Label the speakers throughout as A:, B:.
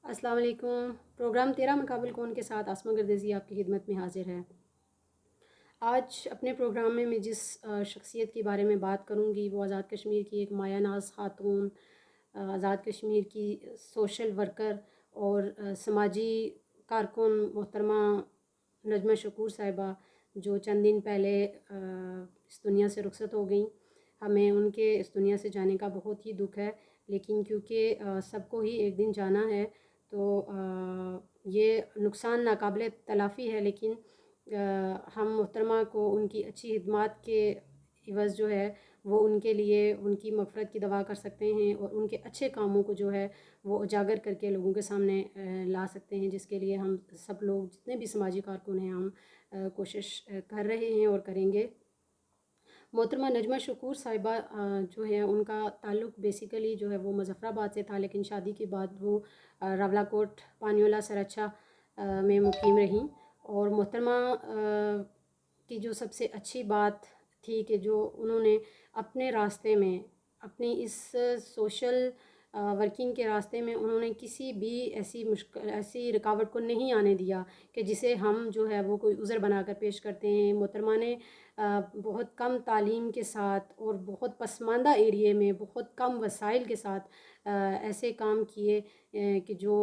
A: السلام علیکم۔ پروگرام 13 مقابل کون کے ساتھ آسما گردیزی آپ کی خدمت میں حاضر ہے۔ آج اپنے پروگرام میں جس شخصیت کے بارے میں بات کروں گی وہ آزاد کشمیر کی ایک مایہ ناز خاتون، آزاد کشمیر کی سوشل ورکر اور سماجی کارکن محترمہ نجمہ شکور صاحبہ، جو چند دن پہلے اس دنیا سے رخصت ہو گئیں۔ ہمیں ان کے اس دنیا سے جانے کا بہت ہی دکھ ہے، لیکن کیونکہ سب کو ہی ایک دن جانا ہے تو یہ نقصان ناقابل تلافی ہے، لیکن ہم محترمہ کو ان کی اچھی خدمات کے عوض جو ہے وہ ان کے لیے ان کی مغفرت کی دعا کر سکتے ہیں اور ان کے اچھے کاموں کو جو ہے وہ اجاگر کر کے لوگوں کے سامنے لا سکتے ہیں، جس کے لیے ہم سب لوگ جتنے بھی سماجی کارکن ہیں ہم کوشش کر رہے ہیں اور کریں گے۔ محترمہ نجمہ شکور صاحبہ جو ہے ان کا تعلق بیسیکلی جو ہے وہ مظفر آباد سے تھا، لیکن شادی کے بعد وہ راولا کوٹ پانیولہ سرچا میں مقیم رہیں۔ اور محترمہ کی جو سب سے اچھی بات تھی کہ جو انہوں نے اپنے راستے میں اپنی اس سوشل ورکنگ کے راستے میں انہوں نے کسی بھی ایسی رکاوٹ کو نہیں آنے دیا کہ جسے ہم جو ہے وہ کوئی عذر بنا کر پیش کرتے ہیں۔ محترمہ نے بہت کم تعلیم کے ساتھ اور بہت پسماندہ ایریے میں بہت کم وسائل کے ساتھ ایسے کام کیے کہ جو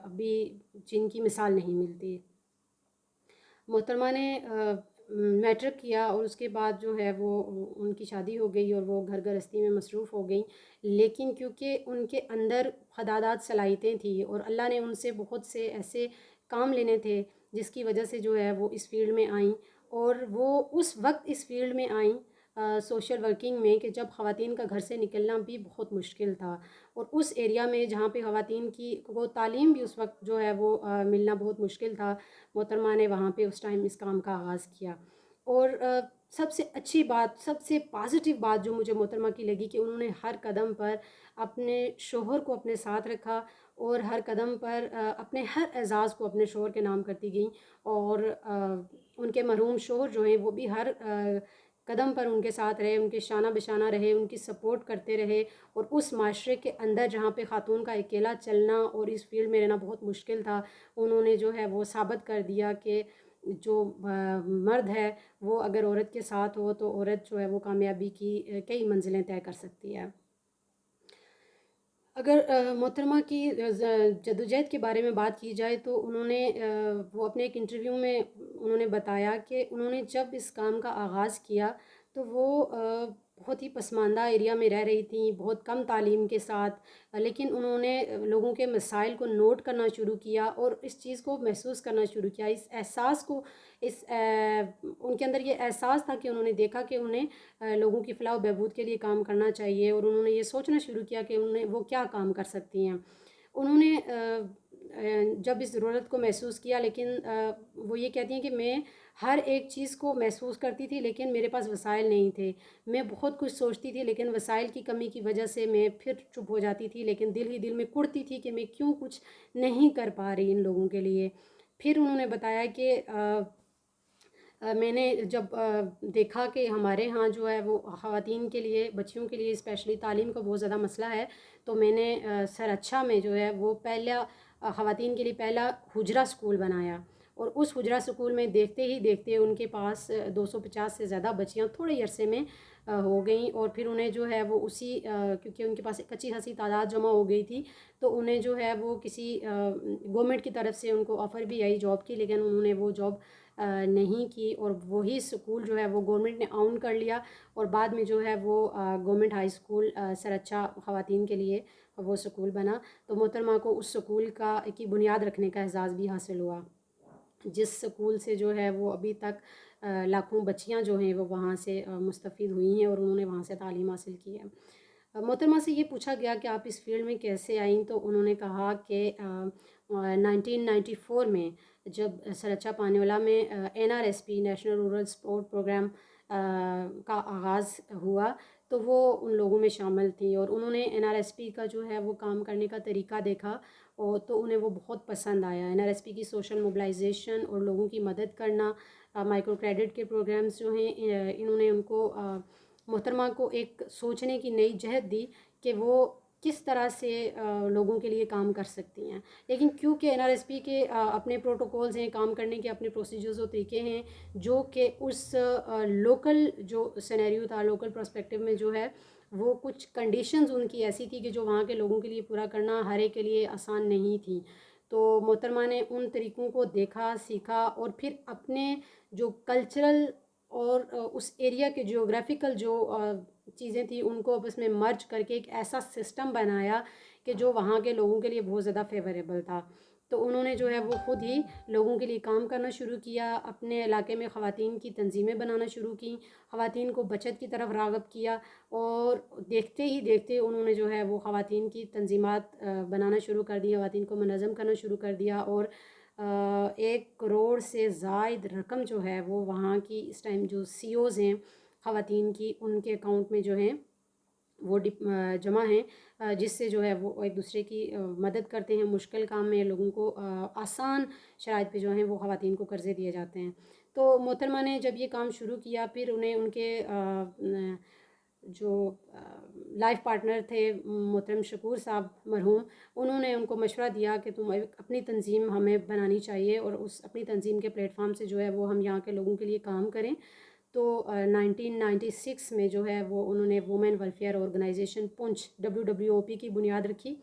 A: ابھی جن کی مثال نہیں ملتی۔ محترمہ نے میٹرک کیا اور اس کے بعد جو ہے وہ ان کی شادی ہو گئی اور وہ گھر گرہستی میں مصروف ہو گئیں، لیکن کیونکہ ان کے اندر خدادات صلاحیتیں تھیں اور اللہ نے ان سے بہت سے ایسے کام لینے تھے جس کی وجہ سے جو ہے وہ اس فیلڈ میں آئیں، اور وہ اس وقت اس فیلڈ میں آئیں سوشل ورکنگ میں کہ جب خواتین کا گھر سے نکلنا بھی بہت مشکل تھا، اور اس ایریا میں جہاں پہ خواتین کی وہ تعلیم بھی اس وقت جو ہے وہ ملنا بہت مشکل تھا۔ محترمہ نے وہاں پہ اس ٹائم اس کام کا آغاز کیا، اور سب سے اچھی بات، سب سے پازیٹیو بات جو مجھے محترمہ کی لگی کہ انہوں نے ہر قدم پر اپنے شوہر کو اپنے ساتھ رکھا اور ہر قدم پر اپنے ہر اعزاز کو اپنے شوہر کے نام کرتی گئیں، اور ان کے مرحوم شوہر جو ہیں وہ بھی ہر قدم پر ان کے ساتھ رہے، ان کے شانہ بشانہ رہے، ان کی سپورٹ کرتے رہے، اور اس معاشرے کے اندر جہاں پہ خاتون کا اکیلا چلنا اور اس فیلڈ میں رہنا بہت مشکل تھا، انہوں نے جو ہے وہ ثابت کر دیا کہ جو مرد ہے وہ اگر عورت کے ساتھ ہو تو عورت جو ہے وہ کامیابی کی کئی منزلیں طے کر سکتی ہے۔ اگر محترمہ کی جدوجہد کے بارے میں بات کی جائے تو انہوں نے وہ اپنے ایک انٹرویو میں انہوں نے بتایا کہ انہوں نے جب اس کام کا آغاز کیا تو وہ بہت ہی پسماندہ ایریا میں رہ رہی تھیں، بہت کم تعلیم کے ساتھ، لیکن انہوں نے لوگوں کے مسائل کو نوٹ کرنا شروع کیا اور اس چیز کو محسوس کرنا شروع کیا، اس احساس کو ان کے اندر یہ احساس تھا کہ انہوں نے دیکھا کہ انہیں لوگوں کی فلاح و بہبود کے لیے کام کرنا چاہیے، اور انہوں نے یہ سوچنا شروع کیا کہ وہ کیا کام کر سکتی ہیں۔ انہوں نے جب اس ضرورت کو محسوس کیا، لیکن وہ یہ کہتی ہیں کہ میں ہر ایک چیز کو محسوس کرتی تھی لیکن میرے پاس وسائل نہیں تھے، میں بہت کچھ سوچتی تھی لیکن وسائل کی کمی کی وجہ سے میں پھر چپ ہو جاتی تھی، لیکن دل ہی دل میں کڑتی تھی کہ میں کیوں کچھ نہیں کر پا رہی ان لوگوں کے لیے۔ پھر انہوں نے بتایا کہ میں نے جب دیکھا کہ ہمارے ہاں جو ہے وہ خواتین کے لیے، بچیوں کے لیے اسپیشلی تعلیم کا بہت زیادہ مسئلہ ہے، تو میں نے سرچا میں جو ہے وہ پہلا خواتین کے لیے پہلا حجرہ سکول بنایا، اور اس حجرہ سکول میں دیکھتے ہی دیکھتے ان کے پاس 250 سے زیادہ بچیاں تھوڑے ہی عرصے میں ہو گئیں، اور پھر انہیں جو ہے وہ اسی کیونکہ ان کے پاس ایک اچھی خاصی تعداد جمع ہو گئی تھی تو انہیں جو ہے وہ کسی گورنمنٹ کی طرف سے ان کو آفر بھی آئی جاب کی، لیکن انہوں نے وہ جاب نہیں کی، اور وہی سکول جو ہے وہ گورنمنٹ نے آن کر لیا، اور بعد میں جو ہے وہ گورنمنٹ ہائی سکول سرچا خواتین کے لیے وہ سکول بنا۔ تو محترمہ کو اس سکول کی بنیاد رکھنے کا اعزاز بھی حاصل ہوا، جس سکول سے جو ہے وہ ابھی تک لاکھوں بچیاں جو ہیں وہ وہاں سے مستفید ہوئی ہیں اور انہوں نے وہاں سے تعلیم حاصل کی ہے۔ محترمہ سے یہ پوچھا گیا کہ آپ اس فیلڈ میں کیسے آئیں، تو انہوں نے کہا کہ 1994 میں جب سرچا پانیولہ میں NRSP national rural support program کا آغاز ہوا تو وہ ان لوگوں میں شامل تھیں، اور انہوں نے NRSP کا جو ہے وہ کام کرنے کا طریقہ دیکھا اور تو انہیں وہ بہت پسند آیا۔ NRSP کی سوشل موبلائزیشن اور لوگوں کی مدد کرنا، مائکرو کریڈٹ کے پروگرامز جو ہیں انہوں نے ان کو محترمہ کو ایک سوچنے کی نئی جہت دی کہ وہ کس طرح سے لوگوں کے لیے کام کر سکتی ہیں. لیکن کیونکہ NRSP کے اپنے پروٹوکولز ہیں، کام کرنے کے اپنے پروسیجرز و طریقے ہیں جو کہ اس لوکل جو سینیریو تھا، لوکل پرسپیکٹیو میں جو ہے وہ کچھ کنڈیشنز ان کی ایسی تھی کہ جو وہاں کے لوگوں کے لیے پورا کرنا ہر ایک کے لیے آسان نہیں تھی. تو محترمہ نے ان طریقوں کو دیکھا، سیکھا، اور پھر اپنے جو کلچرل اور اس ایریا کے جیوگرافیکل جو چیزیں تھیں ان کو آپس میں مرج کر کے ایک ایسا سسٹم بنایا کہ جو وہاں کے لوگوں کے لیے بہت زیادہ فیوریبل تھا. تو انہوں نے جو ہے وہ خود ہی لوگوں کے لیے کام کرنا شروع کیا، اپنے علاقے میں خواتین کی تنظیمیں بنانا شروع کیں، خواتین کو بچت کی طرف راغب کیا، اور دیکھتے ہی دیکھتے انہوں نے جو ہے وہ خواتین کی تنظیمات بنانا شروع کر دی، خواتین کو منظم کرنا شروع کر دیا. اور 1 کروڑ سے زائد رقم جو ہے وہ وہاں کی اس ٹائم جو CEOs ہیں خواتین کی، ان کے اکاؤنٹ میں جو ہیں وہ جمع ہیں، جس سے جو ہے وہ ایک دوسرے کی مدد کرتے ہیں. مشکل کام میں لوگوں کو آسان شرائط پہ جو ہیں وہ خواتین کو قرضے دیے جاتے ہیں. تو محترمہ نے جب یہ کام شروع کیا، پھر انہیں ان کے جو لائف پارٹنر تھے محترم شکور صاحب مرحوم، انہوں نے ان کو مشورہ دیا کہ تم اپنی تنظیم ہمیں بنانی چاہیے، اور اس اپنی تنظیم کے پلیٹ فارم سے جو ہے وہ ہم یہاں کے لوگوں کے لیے کام کریں. تو 1996 میں جو ہے وہ انہوں نے وومن ویلفیئر آرگنائزیشن پونچھ WWOP کی بنیاد رکھی،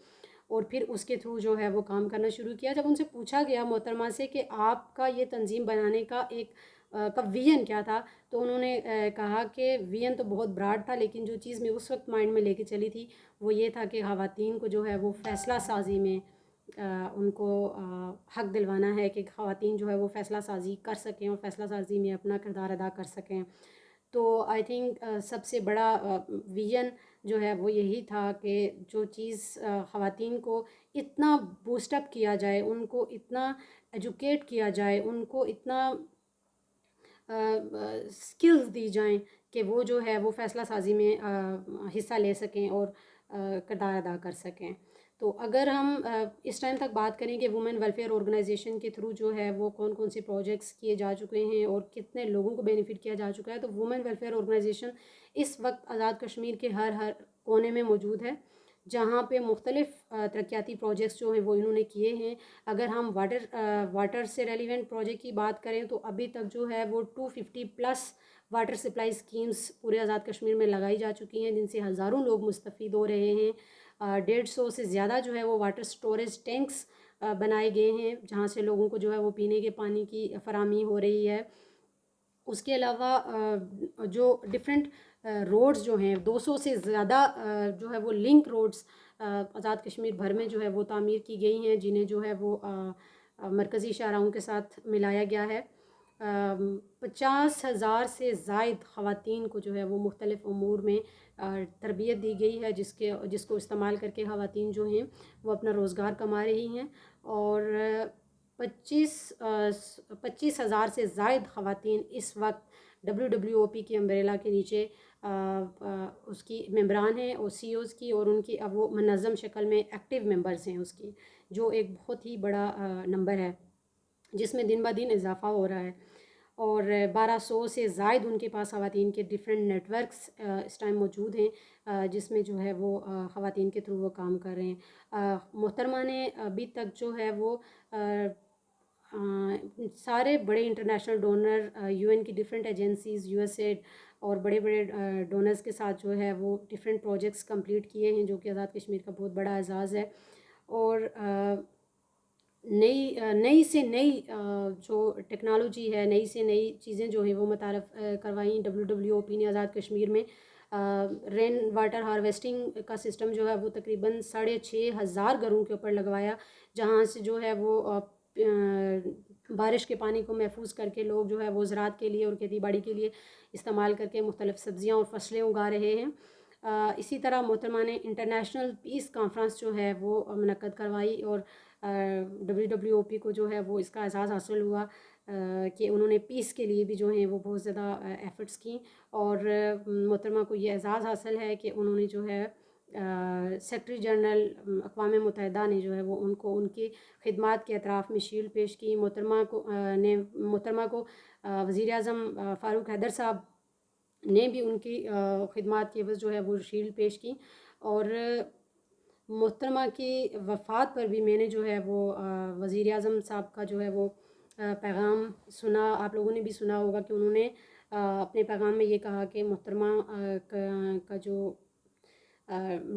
A: اور پھر اس کے تھرو جو ہے وہ کام کرنا شروع کیا. جب ان سے پوچھا گیا محترمہ سے کہ آپ کا یہ تنظیم بنانے کا ایک کا ویژن کیا تھا، تو انہوں نے کہا کہ ویژن تو بہت براڈ تھا، لیکن جو چیز میں اس وقت مائنڈ میں لے کے چلی تھی وہ یہ تھا کہ خواتین کو جو ہے وہ فیصلہ سازی میں ان کو حق دلوانا ہے کہ خواتین جو ہے وہ فیصلہ سازی کر سکیں اور فیصلہ سازی میں اپنا کردار ادا کر سکیں. تو آئی تھنک سب سے بڑا ویژن جو ہے وہ یہی تھا کہ جو چیز خواتین کو اتنا بوسٹ اپ کیا جائے، ان کو اتنا ایجوکیٹ کیا جائے، ان کو اتنا سکلز دی جائیں کہ وہ جو ہے وہ فیصلہ سازی میں حصہ لے سکیں اور کردار ادا کر سکیں. تو اگر ہم اس ٹائم تک بات کریں کہ وومن ویلفیئر آرگنائزیشن کے تھرو جو ہے وہ کون کون سے پروجیکٹس کیے جا چکے ہیں اور کتنے لوگوں کو بینیفٹ کیا جا چکا ہے، تو وومن ویلفیئر آرگنائزیشن اس وقت آزاد کشمیر کے ہر کونے میں موجود ہے، جہاں پہ مختلف ترقیاتی پروجیکٹس جو ہیں وہ انہوں نے کیے ہیں. اگر ہم واٹر سے ریلیونٹ پروجیکٹ کی بات کریں تو ابھی تک جو ہے وہ 250+ واٹر سپلائی اسکیمز پورے آزاد کشمیر میں لگائی جا چکی ہیں، جن سے ہزاروں لوگ مستفید ہو رہے ہیں. 150 سے زیادہ جو ہے وہ واٹر سٹوریج ٹینکس بنائے گئے ہیں، جہاں سے لوگوں کو جو ہے وہ پینے کے پانی کی فراہمی ہو رہی ہے. اس کے علاوہ جو ڈفرینٹ روڈز جو ہیں 200 سے زیادہ جو ہے وہ لنک روڈز آزاد کشمیر بھر میں جو ہے وہ تعمیر کی گئی ہیں، جنہیں جو ہے وہ مرکزی شاہراہوں کے ساتھ ملایا گیا ہے. 50,000 سے زائد خواتین کو جو ہے وہ مختلف امور میں تربیت دی گئی ہے، جس کو استعمال کر کے خواتین جو ہیں وہ اپنا روزگار کما رہی ہیں. اور 25,000 سے زائد خواتین اس وقت WWOP کی امبریلا کے نیچے اس کی ممبران ہیں اور CEOs کی، اور ان کی اب وہ منظم شکل میں ایکٹیو ممبرز ہیں اس کی، جو ایک بہت ہی بڑا نمبر ہے جس میں دن بہ دن اضافہ ہو رہا ہے. اور 1200 سے زائد ان کے پاس خواتین کے ڈفرینٹ نیٹ ورکس اس ٹائم موجود ہیں، جس میں جو ہے وہ خواتین کے تھرو وہ کام کر رہے ہیں. محترمہ نے ابھی تک جو ہے وہ سارے بڑے انٹرنیشنل ڈونر، UN کی ڈفرینٹ ایجنسیز، USAID اور بڑے بڑے ڈونرز کے ساتھ جو ہے وہ ڈفرینٹ پروجیکٹس کمپلیٹ کیے ہیں، جو کہ آزاد کشمیر کا بہت بڑا اعزاز ہے. اور نئی سے نئی جو ٹیکنالوجی ہے، نئی سے نئی چیزیں جو ہیں وہ متعارف کروائیں WWOP نے آزاد کشمیر میں. رین واٹر ہارویسٹنگ کا سسٹم جو ہے وہ تقریباً 6,500 گھروں کے اوپر لگوایا، جہاں سے جو ہے وہ بارش کے پانی کو محفوظ کر کے لوگ جو ہے وہ زراعت کے لیے اور کھیتی باڑی کے لیے استعمال کر کے مختلف سبزیاں اور فصلیں اگا رہے ہیں. اسی طرح محترمہ نے انٹرنیشنل پیس کانفرنس جو ہے وہ منعقد کروائی، اور WWOP کو جو ہے وہ اس کا اعزاز حاصل ہوا کہ انہوں نے پیس کے لیے بھی جو ہیں وہ بہت زیادہ ایفرٹس کیں. اور محترمہ کو یہ اعزاز حاصل ہے کہ انہوں نے جو ہے سیکرٹری جنرل اقوام متحدہ نے جو ہے وہ ان کو ان کی خدمات کے اطراف میں شیلڈ پیش کی. محترمہ کو وزیر اعظم فاروق حیدر صاحب نے بھی ان کی خدمات کی عوض جو ہے وہ شیلڈ پیش کی. اور محترمہ کی وفات پر بھی میں نے جو ہے وہ وزیر اعظم صاحب کا جو ہے وہ پیغام سنا. آپ لوگوں نے بھی سنا ہوگا کہ انہوں نے اپنے پیغام میں یہ کہا کہ محترمہ کا جو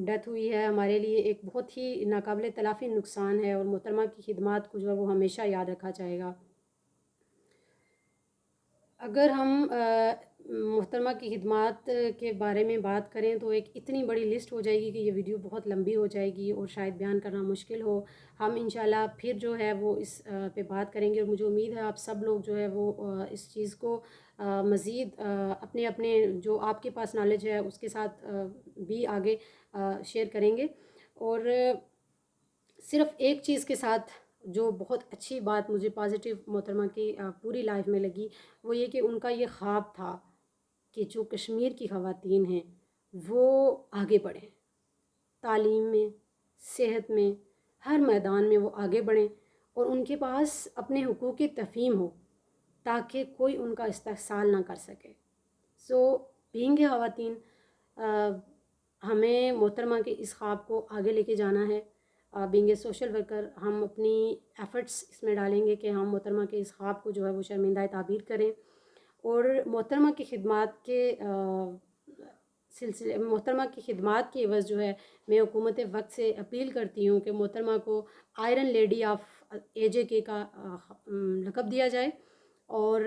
A: ڈیتھ ہوئی ہے ہمارے لیے ایک بہت ہی ناقابل تلافی نقصان ہے، اور محترمہ کی خدمات کو جو ہے وہ ہمیشہ یاد رکھا جائے گا. اگر ہم محترمہ کی خدمات کے بارے میں بات کریں تو ایک اتنی بڑی لسٹ ہو جائے گی کہ یہ ویڈیو بہت لمبی ہو جائے گی اور شاید بیان کرنا مشکل ہو. ہم انشاءاللہ پھر جو ہے وہ اس پہ بات کریں گے، اور مجھے امید ہے آپ سب لوگ جو ہے وہ اس چیز کو مزید اپنے اپنے جو آپ کے پاس نالج ہے اس کے ساتھ بھی آگے شیئر کریں گے. اور صرف ایک چیز کے ساتھ جو بہت اچھی بات مجھے پازیٹیو محترمہ کی پوری لائف میں لگی، وہ یہ کہ ان کا یہ خواب تھا کہ جو کشمیر کی خواتین ہیں وہ آگے بڑھیں، تعلیم میں، صحت میں، ہر میدان میں وہ آگے بڑھیں، اور ان کے پاس اپنے حقوق کی تفہیم ہو تاکہ کوئی ان کا استحصال نہ کر سکے. بینگ خواتین ہمیں محترمہ کے اس خواب کو آگے لے کے جانا ہے. بینگ اے سوشل ورکر ہم اپنی ایفرٹس اس میں ڈالیں گے کہ ہم محترمہ کے اس خواب کو جو ہے وہ شرمندہ تعبیر کریں. اور محترمہ کی خدمات کے محترمہ کی خدمات کی عوض جو ہے میں حکومت وقت سے اپیل کرتی ہوں کہ محترمہ کو آئرن لیڈی آف AJK کا لقب دیا جائے اور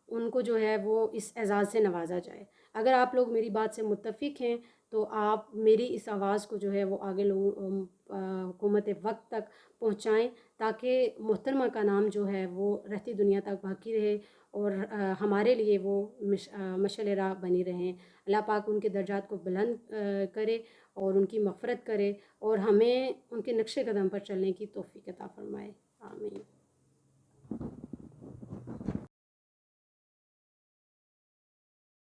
A: ان کو جو ہے وہ اس اعزاز سے نوازا جائے. اگر آپ لوگ میری بات سے متفق ہیں تو آپ میری اس آواز کو جو ہے وہ آگے لوگوں حکومت وقت تک پہنچائیں تاکہ محترمہ کا نام جو ہے وہ رہتی دنیا تک باقی رہے اور ہمارے لیے وہ مشعل راہ بنی رہیں. اللہ پاک ان کے درجات کو بلند کرے اور ان کی مغفرت کرے اور ہمیں ان کے نقش قدم پر چلنے کی توفیق عطا فرمائے. آمین.